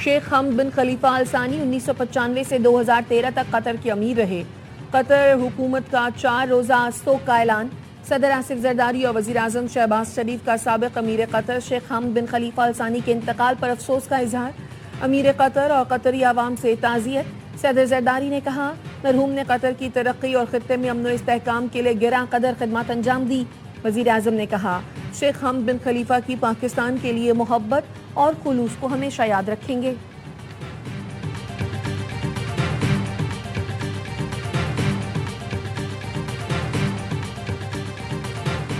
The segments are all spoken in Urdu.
شیخ حمد بن خلیفہ آل ثانی 1995 سے 2013 تک قطر کے امیر رہے۔ قطر حکومت کا 4 روزہ سوگ کا اعلان۔ صدر آصف زرداری اور وزیر اعظم شہباز شریف کا سابق امیر قطر شیخ حمد بن خلیفہ آل ثانی کے انتقال پر افسوس کا اظہار۔ امیر قطر اور قطری عوام سے تعزیت۔ صدر زرداری نے کہا مرحوم نے قطر کی ترقی اور خطے میں امن و استحکام کے لیے گراں قدر خدمات انجام دی۔ وزیر اعظم نے کہا شیخ حمد بن خلیفہ کی پاکستان کے لیے محبت اور خلوص کو ہمیشہ یاد رکھیں گے۔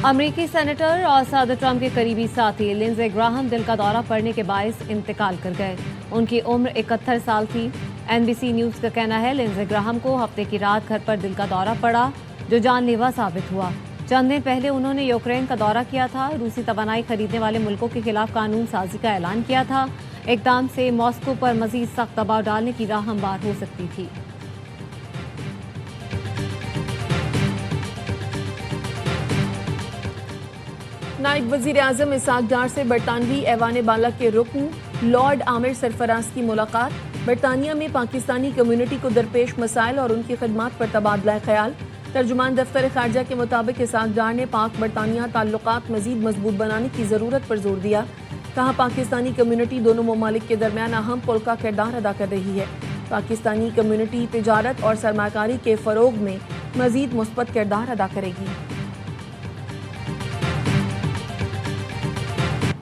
امریکی سینیٹر اور صدر ٹرمپ کے قریبی ساتھی لنزے گراہم دل کا دورہ پڑنے کے باعث انتقال کر گئے۔ ان کی عمر 71 سال تھی۔ NBC نیوز کا کہنا ہے لنزے گراہم کو ہفتے کی رات گھر پر دل کا دورہ پڑا جو جان لیوا ثابت ہوا۔ چند دن پہلے انہوں نے یوکرین کا دورہ کیا تھا۔ روسی توانائی خریدنے والے ملکوں کے خلاف قانون سازی کا اعلان کیا تھا۔ اقدام سے ماسکو پر مزید سخت دباؤ ڈالنے کی راہ ہموار ہو سکتی تھی۔ نائب وزیر اعظم اسحاق ڈار سے برطانوی ایوان بالا کے رکن لارڈ عامر سرفراز کی ملاقات۔ برطانیہ میں پاکستانی کمیونٹی کو درپیش مسائل اور ان کی خدمات پر تبادلہ خیال۔ ترجمان دفتر خارجہ کے مطابق اسحاق ڈار نے پاک برطانیہ تعلقات مزید مضبوط بنانے کی ضرورت پر زور دیا۔ کہا پاکستانی کمیونٹی دونوں ممالک کے درمیان اہم پل کا کردار ادا کر رہی ہے۔ پاکستانی کمیونٹی تجارت اور سرمایہ کاری کے فروغ میں مزید مثبت کردار ادا کرے گی۔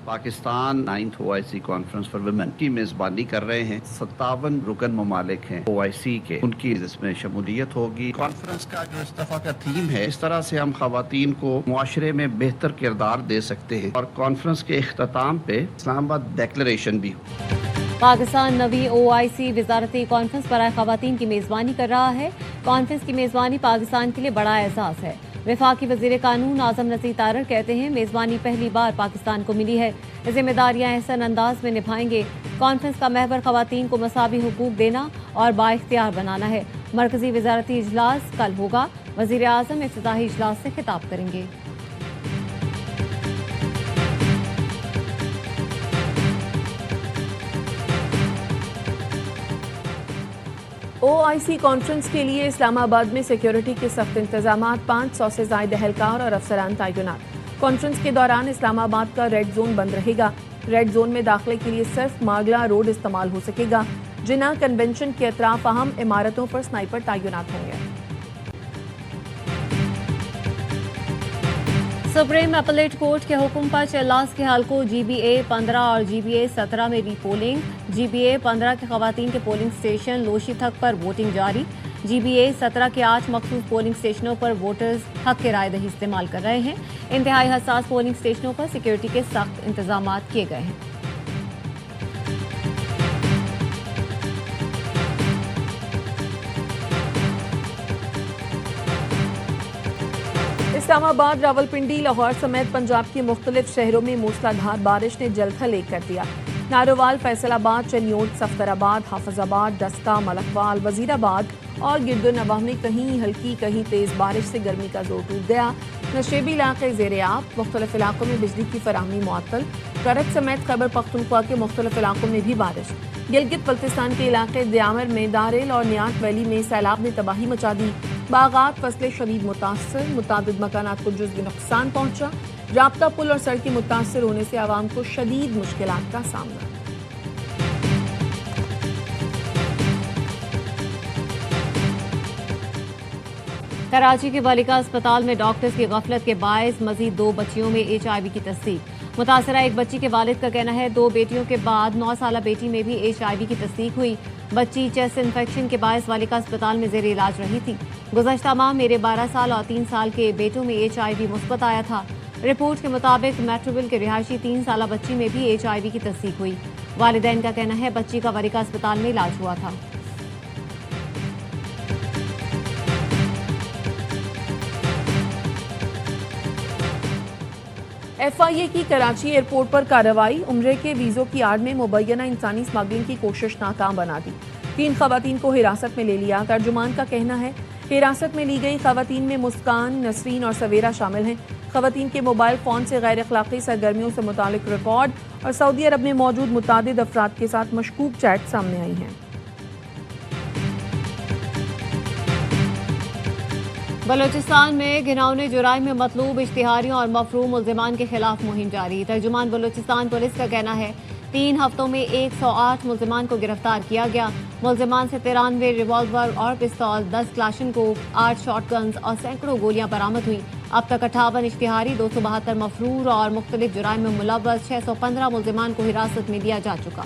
Pakistan 9th OIC conference for women کی میزبانی کر رہے ہیں۔ 57 رکن ممالک ہیں OIC کے، ان کی اس میں شمولیت ہوگی۔ کانفرنس کا جو اس دفعہ کا تھیم ہے اس طرح سے ہم خواتین کو معاشرے میں بہتر کردار دے سکتے ہیں، اور کانفرنس کے اختتام پہ اسلام آباد ڈیکلریشن بھی ہو۔ پاکستان نویں OIC وزارتی کانفرنس برائے خواتین کی میزبانی کر رہا ہے۔ کانفرنس کی میزبانی پاکستان کے لیے بڑا اعزاز ہے۔ وفاقی وزیر قانون اعظم نذیر تارڑ کہتے ہیں میزبانی پہلی بار پاکستان کو ملی ہے۔ ذمہ داریاں احسن انداز میں نبھائیں گے۔ کانفرنس کا محور خواتین کو مساوی حقوق دینا اور بااختیار بنانا ہے۔ مرکزی وزارتی اجلاس کل ہوگا۔ وزیر اعظم افتتاحی اجلاس سے خطاب کریں گے۔ OIC کانفرنس کے لیے اسلام آباد میں سیکیورٹی کے سخت انتظامات، 500 سے زائد اہلکار اور افسران تعینات۔ کانفرنس کے دوران اسلام آباد کا ریڈ زون بند رہے گا۔ ریڈ زون میں داخلے کے لیے صرف ماگلا روڈ استعمال ہو سکے گا۔ جناح کنونشن کے اطراف اہم عمارتوں پر سنائپر تعینات ہوں گے۔ سپریم اپیلیٹ کورٹ کے حکم پر چلاس کے حلقوں GBA 15 اور GBA 17 میں ری پولنگ۔ GBA 15 کے خواتین کے پولنگ سٹیشن لوشی تھک پر ووٹنگ جاری۔ GBA 17 کے 8 مخصوص پولنگ سٹیشنوں پر ووٹرز حق رائے دہی استعمال کر رہے ہیں۔ انتہائی حساس پولنگ سٹیشنوں پر سیکیورٹی کے سخت انتظامات کیے گئے ہیں۔ اسلام آباد، راولپنڈی، لاہور سمیت پنجاب کے مختلف شہروں میں موسلا دھار بارش نے جلتھل ایک کر دیا۔ ناروال، فیصل آباد، چنیوٹ، صفدر آباد، حافظ آباد، ڈسکہ، ملکوال، وزیر آباد اور گرد و نواح میں کہیں ہلکی کہیں تیز بارش سے گرمی کا زور ٹوٹ گیا۔ نشیبی علاقے زیر آب، مختلف علاقوں میں بجلی کی فراہمی معطل۔ کرک سمیت خیبر پختونخوا کے مختلف علاقوں میں بھی بارش۔ گلگت بلتستان کے علاقے دیامر میں داریل اور نیات ویلی میں سیلاب نے تباہی مچا دی۔ باغات فصلیں شدید متاثر، متعدد مکانات کو جزوی نقصان پہنچا۔ رابطہ پل اور سڑکیں متاثر ہونے سے عوام کو شدید مشکلات کا سامنا۔ کراچی کے بالیکا اسپتال میں ڈاکٹرز کی غفلت کے باعث مزید 2 بچیوں میں HIV کی تصدیق۔ متاثرہ ایک بچی کے والد کا کہنا ہے 2 بیٹیوں کے بعد 9 سالہ بیٹی میں بھی HIV کی تصدیق ہوئی۔ بچی چیسٹ انفیکشن کے باعث بالیکا اسپتال میں زیر علاج رہی تھی۔ گزشتہ ماہ میرے 12 سال اور 3 سال کے بیٹوں میں HIV مثبت آیا تھا۔ رپورٹ کے مطابق میٹروول کے رہائشی 3 سالہ بچی میں بھی HIV کی تصدیق ہوئی۔ والدین کا کہنا ہے بچی کا بالیکا اسپتال میں علاج ہوا تھا۔ FIA کی کراچی ایئرپورٹ پر کارروائی، عمرے کے ویزوں کی آڑ میں مبینہ انسانی اسمگلنگ کی کوشش ناکام بنا دی۔ 3 خواتین کو حراست میں لے لیا۔ ترجمان کا کہنا ہے حراست میں لی گئی خواتین میں مسکان، نسرین اور سویرا شامل ہیں۔ خواتین کے موبائل فون سے غیر اخلاقی سرگرمیوں سے متعلق ریکارڈ، اور سعودی عرب میں موجود متعدد افراد کے ساتھ مشکوک چیٹ سامنے آئی ہیں۔ بلوچستان میں گھناؤنے جرائم میں مطلوب اشتہاریوں اور مفروم ملزمان کے خلاف مہم جاری۔ ترجمان بلوچستان پولیس کا کہنا ہے 3 ہفتوں میں 108 ملزمان کو گرفتار کیا گیا۔ ملزمان سے 93 ریوالور اور پستول، 10 کلاشنکوف، 8 شارٹ گنز اور سینکڑوں گولیاں برآمد ہوئیں۔ اب تک 58 اشتہاری، 272 مفرور اور مختلف جرائم میں ملوث 615 ملزمان کو حراست میں لیا جا چکا۔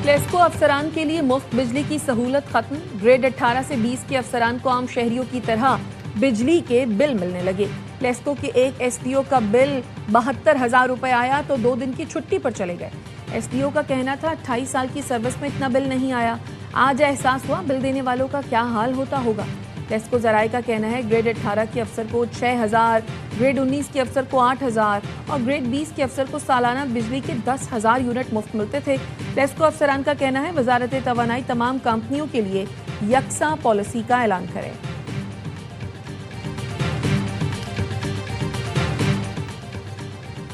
لیسکو افسران کے لیے مفت بجلی کی سہولت ختم، گریڈ 18 سے 20 کے افسران کو عام شہریوں کی طرح بجلی کے بل ملنے لگے۔ لیسکو کے ایک ایس ڈی او کا بل 72,000 روپے آیا تو 2 دن کی چھٹی پر چلے گئے۔ ایس ڈی او کا کہنا تھا 28 سال کی سروس میں اتنا بل نہیں آیا، آج احساس ہوا بل دینے والوں کا کیا حال ہوتا ہوگا۔ لیسکو ذرائع کا کہنا ہے گریڈ 18 کے افسر کو 6,000، گریڈ 19 کے افسر کو 8,000 اور گریڈ 20 کے افسر کو سالانہ بجلی کے 10,000 یونٹ مفت ملتے تھے۔ لیسکو افسران کا کہنا ہے وزارت توانائی تمام کمپنیوں کے لیے یکساں پالیسی کا اعلان کرے۔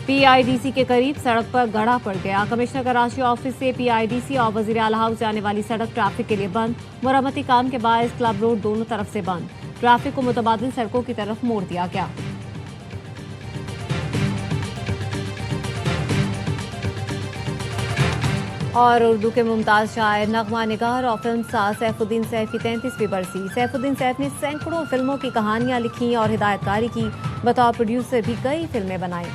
پی آئی ڈی سی کے قریب سڑک پر گڑھا پڑ گیا۔ کمشنر کراچی آفس سے پی آئی ڈی سی اور وزیر اعلیٰ ہاؤس جانے والی سڑک ٹریفک کے لیے بند، مرمتی کام کے باعث کلب روڈ دونوں طرف سے بند، ٹریفک کو متبادل سڑکوں کی طرف موڑ دیا گیا۔ اور اردو کے ممتاز شاعر، نغمہ نگار اور فلم ساز سیف الدین سیف کی 33ویں برسی۔ سیف الدین سیف نے سینکڑوں فلموں کی کہانیاں لکھی اور ہدایت کاری کی، بطور پروڈیوسر بھی کئی فلمیں بنائیں۔